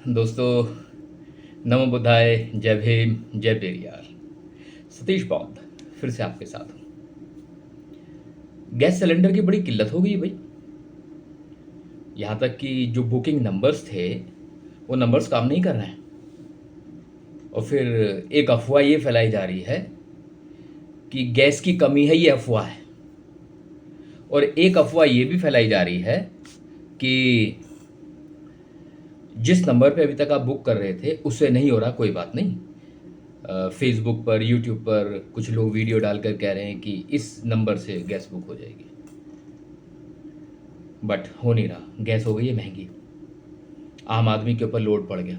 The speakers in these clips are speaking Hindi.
दोस्तों, नमो बुद्धाय, जय भीम, जय पेरियार। सतीश बौद्ध फिर से आपके साथ हूँ। गैस सिलेंडर की बड़ी किल्लत हो गई है भाई। यहाँ तक कि जो बुकिंग नंबर्स थे वो नंबर्स काम नहीं कर रहे हैं। और फिर एक अफवाह ये फैलाई जा रही है कि गैस की कमी है, ये अफवाह है। और एक अफवाह ये भी फैलाई जा रही है कि जिस नंबर पे अभी तक आप बुक कर रहे थे उससे नहीं हो रहा, कोई बात नहीं। फेसबुक पर, यूट्यूब पर कुछ लोग वीडियो डालकर कह रहे हैं कि इस नंबर से गैस बुक हो जाएगी, बट हो नहीं रहा। गैस हो गई है महंगी, आम आदमी के ऊपर लोड पड़ गया।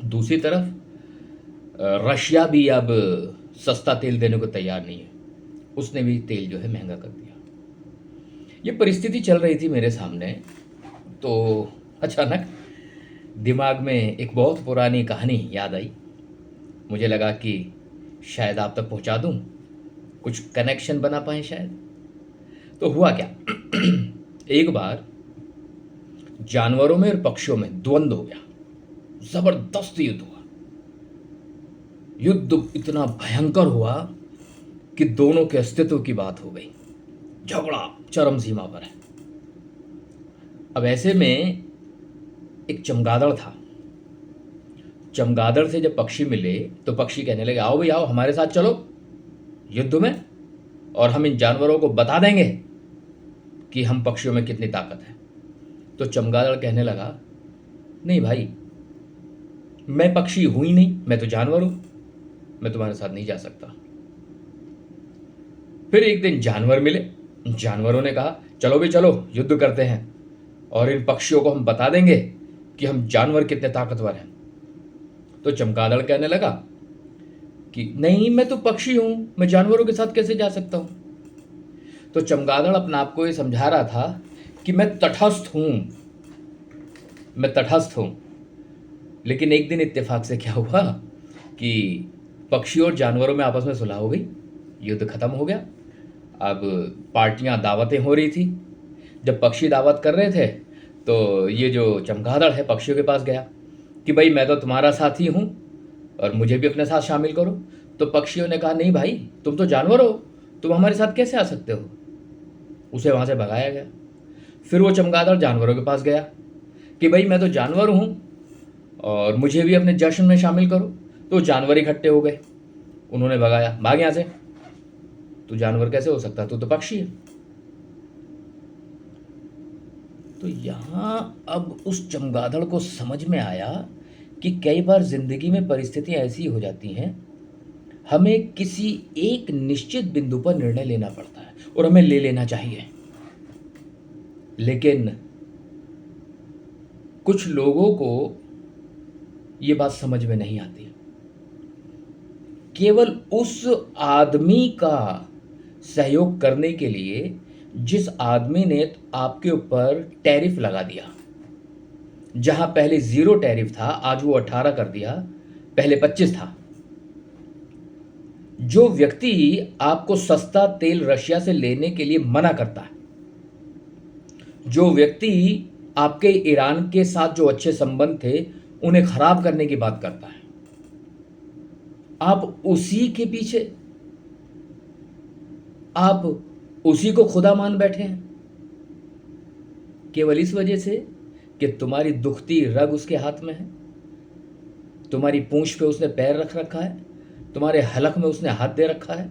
दूसरी तरफ रशिया भी अब सस्ता तेल देने को तैयार नहीं है, उसने भी तेल जो है महंगा कर दिया। ये परिस्थिति चल रही थी मेरे सामने, तो अचानक दिमाग में एक बहुत पुरानी कहानी याद आई। मुझे लगा कि शायद आप तक पहुंचा दूं, कुछ कनेक्शन बना पाए शायद। तो हुआ क्या एक बार जानवरों में और पक्षियों में द्वंद्व हो गया, जबरदस्त युद्ध हुआ। युद्ध इतना भयंकर हुआ कि दोनों के अस्तित्व की बात हो गई। झगड़ा चरम सीमा पर है। अब ऐसे में एक चमगादड़ था। चमगादड़ से जब पक्षी मिले तो पक्षी कहने लगे, आओ भाई आओ, हमारे साथ चलो युद्ध में, और हम इन जानवरों को बता देंगे कि हम पक्षियों में कितनी ताकत है। तो चमगादड़ कहने लगा, नहीं भाई, मैं पक्षी हूं ही नहीं, मैं तो जानवर हूं, मैं तुम्हारे साथ नहीं जा सकता। फिर एक दिन जानवर मिले। जानवरों ने कहा, चलो भी चलो, युद्ध करते हैं और इन पक्षियों को हम बता देंगे कि हम जानवर कितने ताकतवर हैं। तो चमगादड़ कहने लगा कि नहीं, मैं तो पक्षी हूं, मैं जानवरों के साथ कैसे जा सकता हूं। तो चमगादड़ अपने आप को ये समझा रहा था कि मैं तटस्थ हूं, मैं तटस्थ हूं। लेकिन एक दिन इत्तेफाक से क्या हुआ कि पक्षियों और जानवरों में आपस में सुलह हो गई, युद्ध खत्म हो गया। अब पार्टियां, दावतें हो रही थी। जब पक्षी दावत कर रहे थे तो ये जो चमगादड़ है पक्षियों के पास गया कि भाई मैं तो तुम्हारा साथी हूं और मुझे भी अपने साथ शामिल करो। तो पक्षियों ने कहा, नहीं भाई, तुम तो जानवर हो, तुम हमारे साथ कैसे आ सकते हो। उसे वहां से भगाया गया। फिर वो चमगादड़ जानवरों के पास गया कि भाई मैं तो जानवर हूं और मुझे भी अपने जश्न में शामिल करो। तो जानवर इकट्ठे हो गए, उन्होंने भगाया, भाग यहां से, तू जानवर कैसे हो सकता, तू तो पक्षी है। तो यहां अब उस चमगादड़ को समझ में आया कि कई बार जिंदगी में परिस्थितियां ऐसी हो जाती हैं, हमें किसी एक निश्चित बिंदु पर निर्णय लेना पड़ता है और हमें ले लेना चाहिए। लेकिन कुछ लोगों को ये बात समझ में नहीं आती। केवल उस आदमी का सहयोग करने के लिए जिस आदमी ने आपके ऊपर टैरिफ लगा दिया, जहां पहले 0 टैरिफ था आज वो 18 कर दिया, पहले 25 था। जो व्यक्ति आपको सस्ता तेल रशिया से लेने के लिए मना करता है, जो व्यक्ति आपके ईरान के साथ जो अच्छे संबंध थे उन्हें खराब करने की बात करता है, आप उसी के पीछे, आप उसी को खुदा मान बैठे हैं, केवल इस वजह से कि तुम्हारी दुखती रग उसके हाथ में है, तुम्हारी पूंछ पे उसने पैर रख रखा है, तुम्हारे हलक में उसने हाथ दे रखा है।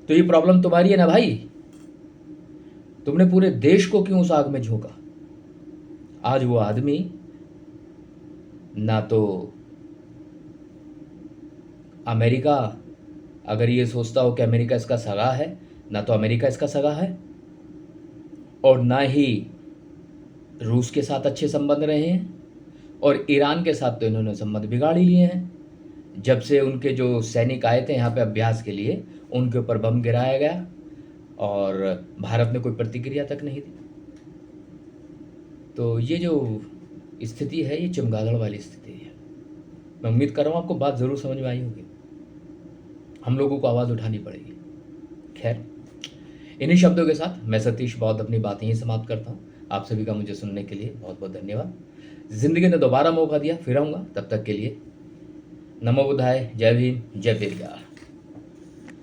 तो ये प्रॉब्लम तुम्हारी है ना भाई। तुमने पूरे देश को क्यों उस आग में झोंका। आज वो आदमी ना तो अमेरिका, अगर ये सोचता हो कि अमेरिका इसका सगा है, ना तो अमेरिका इसका सगा है, और ना ही रूस के साथ अच्छे संबंध रहे हैं, और ईरान के साथ तो इन्होंने संबंध बिगाड़ ही लिए हैं। जब से उनके जो सैनिक आए थे यहाँ पे अभ्यास के लिए, उनके ऊपर बम गिराया गया और भारत ने कोई प्रतिक्रिया तक नहीं दी। तो ये जो स्थिति है, ये चमगादड़ वाली स्थिति है। मैं उम्मीद कर रहा हूँ आपको बात ज़रूर समझ में आई होगी। हम लोगों को आवाज़ उठानी पड़ेगी। खैर, इन्हीं शब्दों के साथ मैं सतीश बौद्ध अपनी बात यहीं समाप्त करता हूँ। आप सभी का मुझे सुनने के लिए बहुत बहुत धन्यवाद। ज़िंदगी ने दोबारा मौका दिया, फिर आऊँगा, तब तक के लिए नमो बुद्धाय, जय भीम, जय पेरियार।